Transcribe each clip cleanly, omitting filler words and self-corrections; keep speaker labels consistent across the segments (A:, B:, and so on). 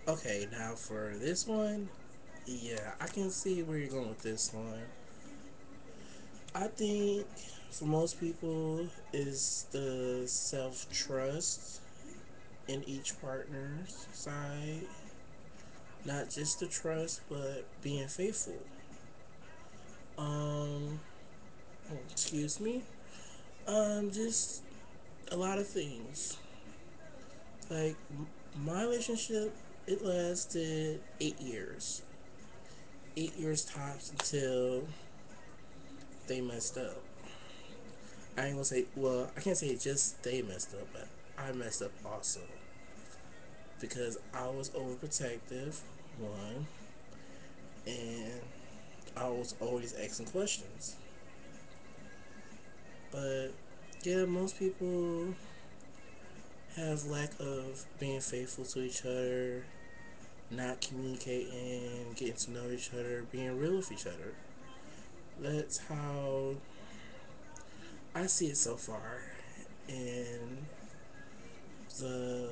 A: Okay, now for this one, yeah, I can see where you're going with this one. I think for most people is the self trust in each partner's side, not just the trust, but being faithful. Um, excuse me. Just a lot of things. Like my relationship, it lasted 8 years. 8 years tops until they messed up. I ain't gonna say, well, I can't say just they messed up, but I messed up also. Because I was overprotective, one, and I was always asking questions. But yeah, most people have lack of being faithful to each other, not communicating, getting to know each other, being real with each other. That's how I see it so far. And the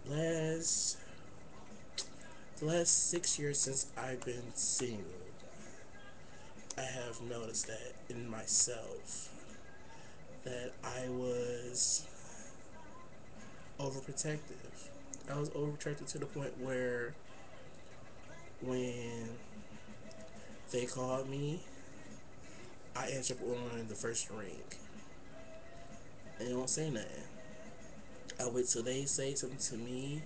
A: last the last 6 years since I've been single, I have noticed that in myself that I was overprotective. I was overprotective to the point where when they called me, I answered on the first ring. And they don't say nothing. I wait till they say something to me,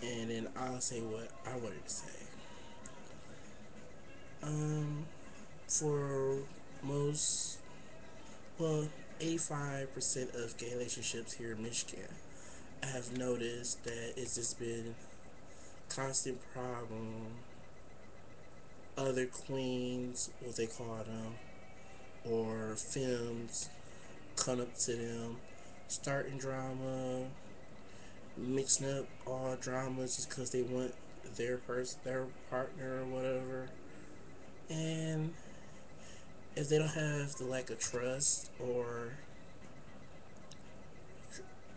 A: and then I'll say what I wanted to say. Um, for most, well, 85% of gay relationships here in Michigan, I have noticed that it's just been constant problem. Other queens, what they call them, or films come up to them, starting drama, mixing up all dramas just because they want their partner or whatever. And if they don't have the lack of trust or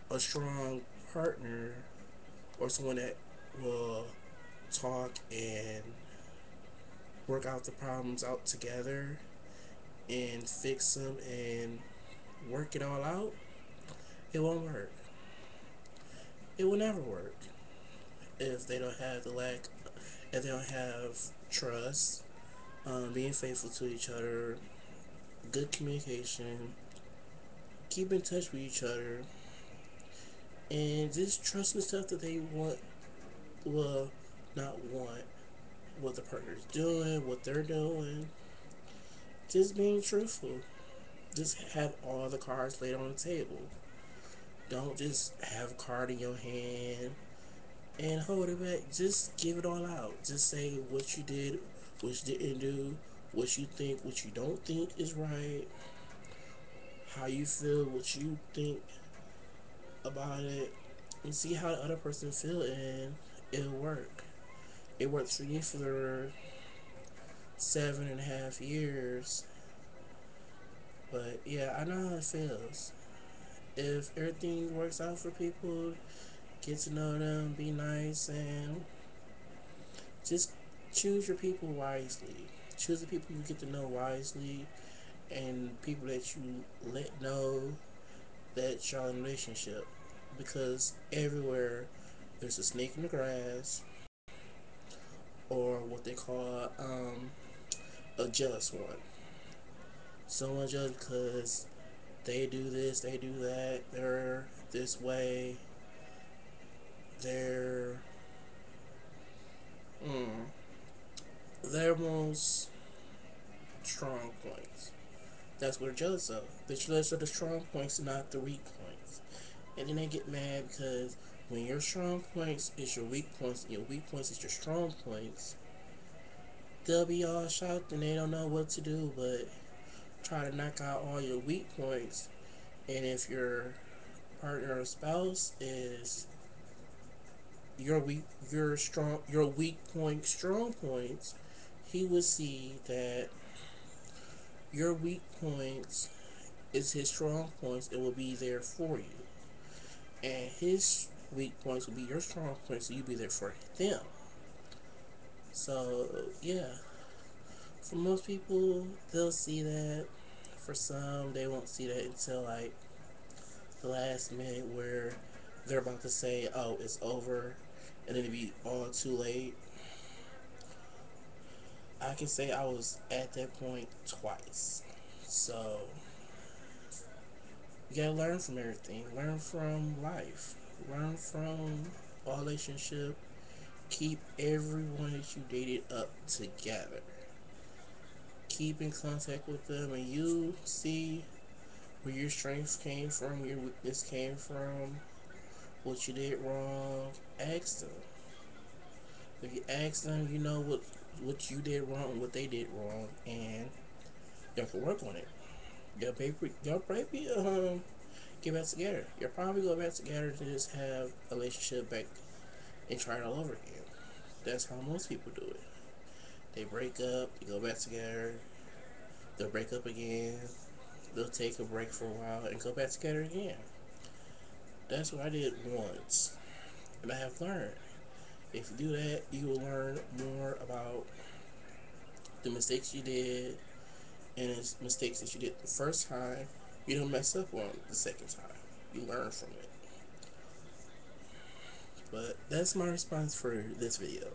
A: a strong partner or someone that will talk and work out the problems out together and fix them and work it all out, it won't work. It will never work if they don't have the lack, if they don't have trust, being faithful to each other, good communication, keep in touch with each other, and just trust the stuff that they want, will not want what the partner's doing, what they're doing. Just being truthful. Just have all the cards laid on the table. Don't just have a card in your hand and hold it back. Just give it all out. Just say what you did, what you didn't do, what you think, what you don't think is right, how you feel, what you think about it, and see how the other person feel, and it'll work. It worked for me for 7.5 years, but yeah, I know how it feels. If everything works out for people, get to know them, be nice, and just choose your people wisely. Choose the people you get to know wisely, and people that you let know that y'all in a relationship. Because everywhere there's a snake in the grass, or what they call a jealous one. Someone jealous because they do this, they do that, they're this way, they're mm, their most strong points. That's what they're jealous of. They're jealous of the strong points, not the weak points. And then they get mad because when your strong points is your weak points and your weak points is your strong points, they'll be all shocked and they don't know what to do but try to knock out all your weak points. And if your partner or spouse is your weak point strong points, he will see that your weak points is his strong points. It will be there for you, and his weak points will be your strong points, so you be there for them. So yeah, for most people, they'll see that. For some, they won't see that until like the last minute where they're about to say, "Oh, it's over," and then it'll be all too late. I can say I was at that point twice. So you gotta learn from everything. Learn from life. Learn from a relationship. Keep everyone that you dated up together. Keep in contact with them, and you see where your strength came from, where your weakness came from, what you did wrong. Ask them. If you ask them, you know what you did wrong, what they did wrong, and y'all can work on it. Y'all probably get back together. You'll probably go back together to just have a relationship back and try it all over again. That's how most people do it. They break up, they go back together, they'll break up again, they'll take a break for a while and go back together again. That's what I did once. And I have learned. If you do that, you will learn more about the mistakes you did and the mistakes that you did the first time. You don't mess up on the second time. You learn from it. But that's my response for this video.